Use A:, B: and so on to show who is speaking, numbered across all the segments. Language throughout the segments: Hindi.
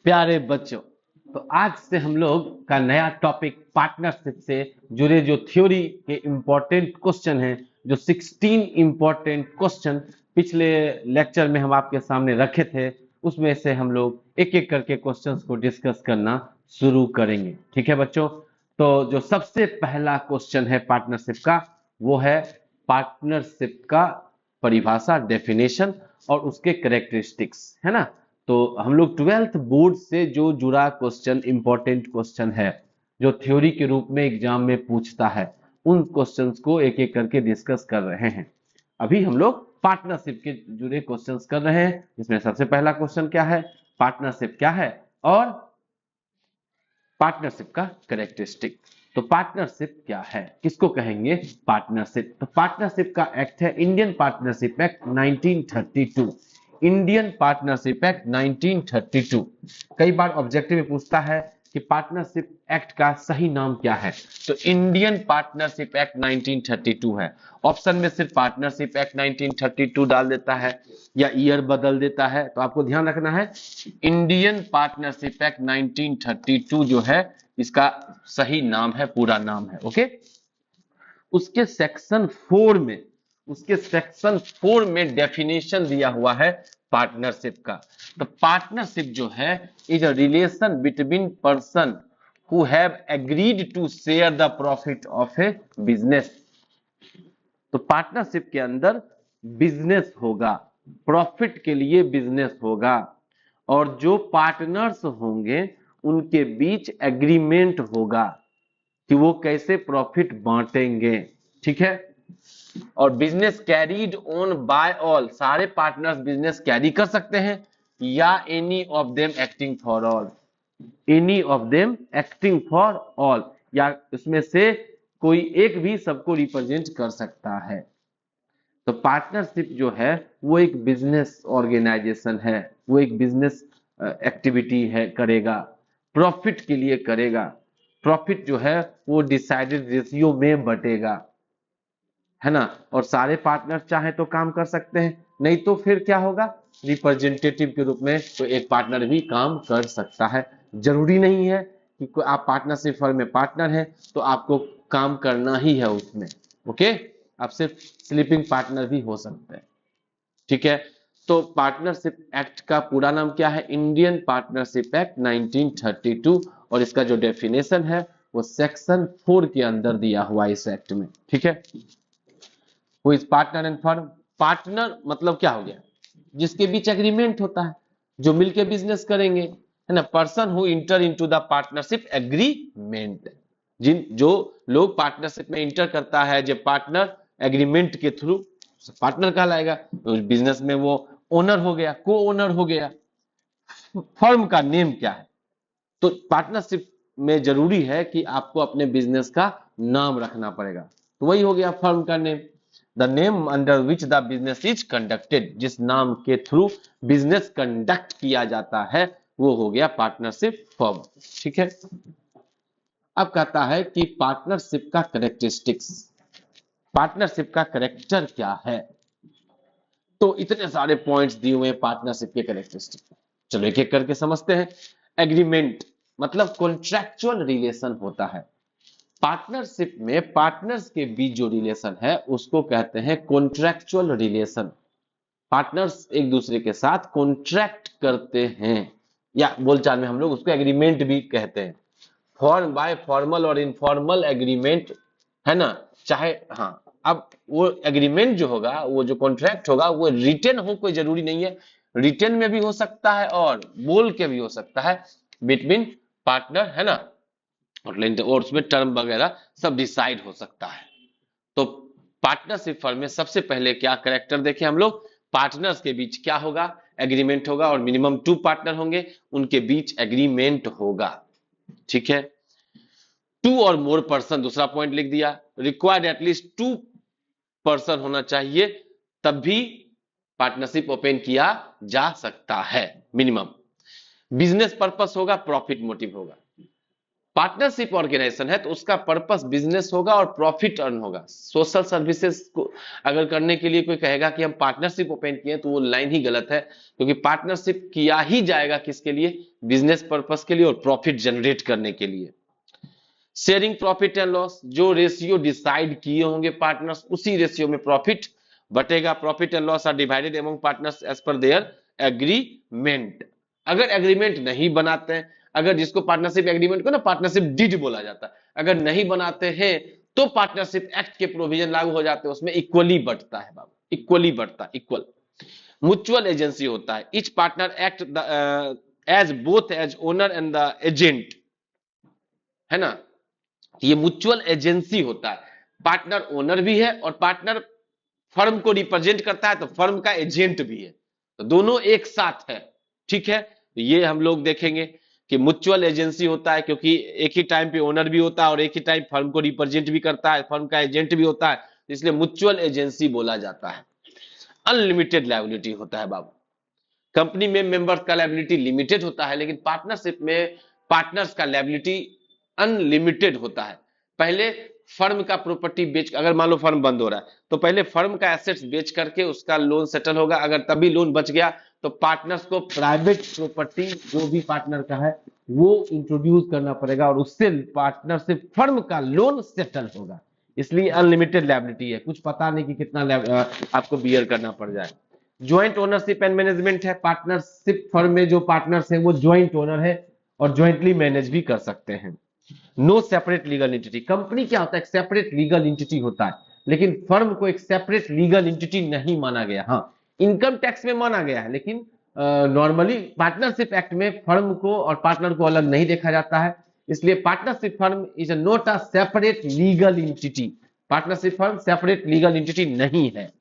A: प्यारे बच्चों, तो आज से हम लोग का नया टॉपिक पार्टनरशिप से जुड़े जो थ्योरी के इंपॉर्टेंट क्वेश्चन हैं, जो 16 इंपॉर्टेंट क्वेश्चन पिछले लेक्चर में हम आपके सामने रखे थे, उसमें से हम लोग एक एक करके क्वेश्चंस को डिस्कस करना शुरू करेंगे। ठीक है बच्चों, तो जो सबसे पहला क्वेश्चन है पार्टनरशिप का, वो है पार्टनरशिप का परिभाषा, डेफिनेशन और उसके कैरेक्टरिस्टिक्स, है ना। तो हम लोग 12th बोर्ड से जो जुड़ा क्वेश्चन, इंपॉर्टेंट क्वेश्चन है, जो थ्योरी के रूप में एग्जाम में पूछता है, उन क्वेश्चंस को एक एक करके डिस्कस कर रहे हैं। अभी हम लोग पार्टनरशिप के जुड़े क्वेश्चंस कर रहे हैं। इसमें सबसे पहला क्वेश्चन क्या है, पार्टनरशिप क्या है और पार्टनरशिप का कैरेक्टरिस्टिक। तो पार्टनरशिप क्या है, किसको कहेंगे पार्टनरशिप? तो पार्टनरशिप का एक्ट है Indian partnership act 1932। Indian partnership act 1932। कई बार ऑब्जेक्टिव में पूछता है कि पार्टनरशिप एक्ट का सही नाम क्या है, तो इंडियन पार्टनरशिप एक्ट 1932 है। ऑप्शन में सिर्फ पार्टनरशिप एक्ट 1932 डाल देता है या ईयर बदल देता है, तो आपको ध्यान रखना है इंडियन पार्टनरशिप एक्ट 1932 जो है, इसका सही नाम है, पूरा नाम है। ओके, उसके सेक्शन 4 में डेफिनेशन दिया हुआ है पार्टनरशिप का। तो पार्टनरशिप जो है is a relation between person who have agreed to share the profit of a business. तो पार्टनरशिप के अंदर बिजनेस होगा, प्रॉफिट के लिए बिजनेस होगा, और जो पार्टनर्स होंगे उनके बीच एग्रीमेंट होगा कि वो कैसे प्रॉफिट बांटेंगे। ठीक है, और business carried on by all, सारे पार्टनर्स बिजनेस कैरी कर सकते हैं, या any of them acting for all, any of them acting for all, या उसमें से कोई एक भी सबको रिप्रेजेंट कर सकता है। तो पार्टनरशिप जो है वो एक बिजनेस ऑर्गेनाइजेशन है, वो एक बिजनेस एक्टिविटी है, करेगा, प्रॉफिट के लिए करेगा। प्रॉफिट जो है वो डिसाइडेड रेशियो में बटेगा, है ना। और सारे पार्टनर चाहे तो काम कर सकते हैं, नहीं तो फिर क्या होगा, रिप्रेजेंटेटिव के रूप में तो एक पार्टनर भी काम कर सकता है। जरूरी नहीं है कि आप पार्टनरशिप फर्म में पार्टनर हैं तो आपको काम करना ही है उसमें। ओके, आप सिर्फ स्लीपिंग पार्टनर भी हो सकते हैं। ठीक है, तो पार्टनरशिप एक्ट का पूरा नाम क्या है, इंडियन पार्टनरशिप एक्ट 1932, और इसका जो डेफिनेशन है वो सेक्शन 4 के अंदर दिया हुआ है इस एक्ट में। ठीक है, who is partner and firm. Partner मतलब क्या हो गया, जिसके बीच एग्रीमेंट होता है, जो मिलके बिजनेस करेंगे, है ना। Person who enter into the partnership agreement, जिन जो लोग पार्टनरशिप में इंटर करता है, जो पार्टनर एग्रीमेंट के थ्रू पार्टनर कहलाएगा। बिजनेस में वो ओनर हो गया, को ओनर हो गया। फर्म का नेम क्या है, तो पार्टनरशिप में जरूरी है कि आपको अपने बिजनेस का नाम रखना पड़ेगा, तो वही हो गया फर्म का name. The name under which the business is conducted, जिस नाम के थ्रू बिजनेस कंडक्ट किया जाता है वो हो गया पार्टनरशिप फर्म। ठीक है, अब कहता है कि पार्टनरशिप का कैरेक्टरिस्टिक्स, पार्टनरशिप का कैरेक्टर क्या है। तो इतने सारे पॉइंट्स दिए हुए हैं पार्टनरशिप के कैरेक्टरिस्टिक, चलो एक एक करके समझते हैं। एग्रीमेंट मतलब कॉन्ट्रैक्चुअल रिलेशन होता है। पार्टनरशिप में पार्टनर्स के बीच जो रिलेशन है उसको कहते हैं कॉन्ट्रैक्चुअल रिलेशन। पार्टनर्स एक दूसरे के साथ कॉन्ट्रैक्ट करते हैं, या बोलचाल में हम लोग उसको एग्रीमेंट भी कहते हैं। फॉर्म बाय फॉर्मल और इनफॉर्मल एग्रीमेंट, है ना। चाहे हाँ, अब वो एग्रीमेंट जो होगा, वो जो कॉन्ट्रैक्ट होगा वो रिटन हो, कोई जरूरी नहीं है, रिटन में भी हो सकता है और बोल के भी हो सकता है बिटवीन पार्टनर, है ना। और उसमें टर्म वगैरह सब डिसाइड हो सकता है। तो पार्टनरशिप फर्म में सबसे पहले क्या कैरेक्टर देखें हम लोग, पार्टनर्स के बीच क्या होगा, एग्रीमेंट होगा, और मिनिमम 2 पार्टनर होंगे, उनके बीच एग्रीमेंट होगा। ठीक है, 2 और मोर पर्सन, दूसरा पॉइंट लिख दिया, रिक्वायर्ड एटलीस्ट 2 पर्सन होना चाहिए, तब भी पार्टनरशिप ओपन किया जा सकता है, मिनिमम। बिजनेस पर्पस होगा, प्रॉफिट मोटिव होगा। पार्टनरशिप ऑर्गेनाइजेशन है तो उसका पर्पस बिजनेस होगा और प्रॉफिट अर्न होगा। सोशल सर्विसेज को अगर करने के लिए कोई कहेगा कि हम पार्टनरशिप ओपन किए तो वो लाइन ही गलत है, क्योंकि पार्टनरशिप किया ही जाएगा किसके लिए? बिजनेस पर्पस के लिए और प्रॉफिट जनरेट करने के लिए। शेयरिंग प्रॉफिट एंड लॉस, जो रेशियो डिसाइड किए होंगे पार्टनर्स उसी रेशियो में प्रॉफिट बटेगा। Profit and loss are divided among partners as per their agreement. अगर एग्रीमेंट नहीं बनाते हैं, अगर जिसको पार्टनरशिप एग्रीमेंट को ना पार्टनरशिप डीड बोला जाता है, अगर नहीं बनाते हैं तो पार्टनरशिप एक्ट के प्रोविजन लागू हो जाते हैं, उसमें इक्वली बढ़ता है बाबू, इक्वली बढ़ता, इक्वल। म्यूचुअल एजेंसी होता है, each partner act as both as owner and the agent, है ना। ये म्यूचुअल एजेंसी होता है, पार्टनर ओनर भी है और पार्टनर फर्म को रिप्रेजेंट करता है तो फर्म का एजेंट भी है, तो दोनों एक साथ है, ठीक है। तो ये हम लोग देखेंगे कि म्यूचुअल एजेंसी होता है क्योंकि एक ही टाइम पे ओनर भी होता है और एक ही टाइम फर्म को रिप्रेजेंट भी करता है, फर्म का एजेंट भी होता है, इसलिए म्यूचुअल एजेंसी बोला जाता है। अनलिमिटेड लायबिलिटी होता है बाबू, कंपनी में मेंबर्स का लायबिलिटी लिमिटेड होता है, लेकिन पार्टनरशिप में पार्टनर्स का लायबिलिटी अनलिमिटेड होता है। पहले फर्म का प्रॉपर्टी बेच, अगर मान लो फर्म बंद हो रहा है तो पहले फर्म का एसेट्स बेच करके उसका लोन सेटल होगा, अगर तभी लोन बच गया तो पार्टनर्स को प्राइवेट प्रॉपर्टी जो भी पार्टनर का है वो इंट्रोड्यूस करना पड़ेगा और उससे पार्टनरशिप फर्म का लोन सेटल होगा, इसलिए अनलिमिटेड लायबिलिटी है, कुछ पता नहीं कि कितना आपको बियर करना पड़ जाए। ज्वाइंट ओनरशिप एंड मैनेजमेंट है, पार्टनरशिप फर्म में जो पार्टनर्स हैं वो ज्वाइंट ओनर है और ज्वाइंटली मैनेज भी कर सकते हैं। No separate legal entity, company क्या होता है? एक सेपरेट लीगल एंटिटी होता है, लेकिन फर्म को एक सेपरेट लीगल एंटिटी नहीं माना गया। हाँ, इनकम टैक्स में माना गया है, लेकिन नॉर्मली पार्टनरशिप एक्ट में फर्म को और पार्टनर को अलग नहीं देखा जाता है, इसलिए partnership firm is not a separate legal entity. Partnership firm separate legal entity नहीं है।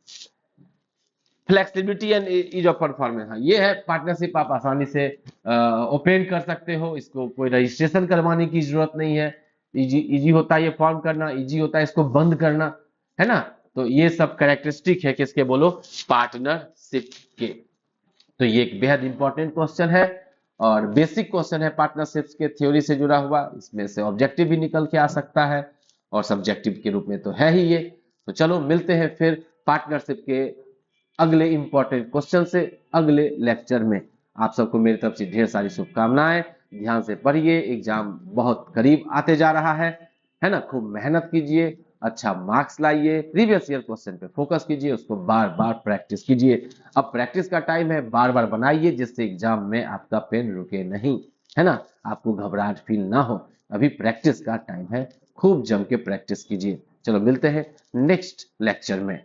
A: Flexibility and is of performance, हाँ ये है, पार्टनरशिप आप आसानी से ओपन कर सकते हो, इसको कोई रजिस्ट्रेशन करवाने की जरूरत नहीं है, इजी इजी होता है ये फॉर्म करना, इजी होता है इसको बंद करना, है ना। तो ये सब कैरेक्टरिस्टिक है किसके बोलो? पार्टनरशिप के। तो ये एक बेहद इंपॉर्टेंट क्वेश्चन है और बेसिक क्वेश्चन है पार्टनरशिप के थ्योरी से जुड़ा हुआ, इसमें से ऑब्जेक्टिव भी निकल के आ सकता है और सब्जेक्टिव के रूप में तो है ही ये। तो चलो मिलते हैं फिर पार्टनरशिप के अगले इंपॉर्टेंट क्वेश्चन से अगले लेक्चर में। आप सबको मेरी तरफ से ढेर सारी शुभकामनाएं, ध्यान से पढ़िए, एग्जाम बहुत करीब आते जा रहा है ना। खूब मेहनत कीजिए, अच्छा मार्क्स लाइए, प्रीवियस ईयर क्वेश्चन पे फोकस कीजिए, उसको बार बार प्रैक्टिस कीजिए। अब प्रैक्टिस का टाइम है, बार बार बनाइए जिससे एग्जाम में आपका पेन रुके नहीं, है ना, आपको घबराहट फील ना हो। अभी प्रैक्टिस का टाइम है, खूब जम के प्रैक्टिस कीजिए। चलो मिलते हैं नेक्स्ट लेक्चर में।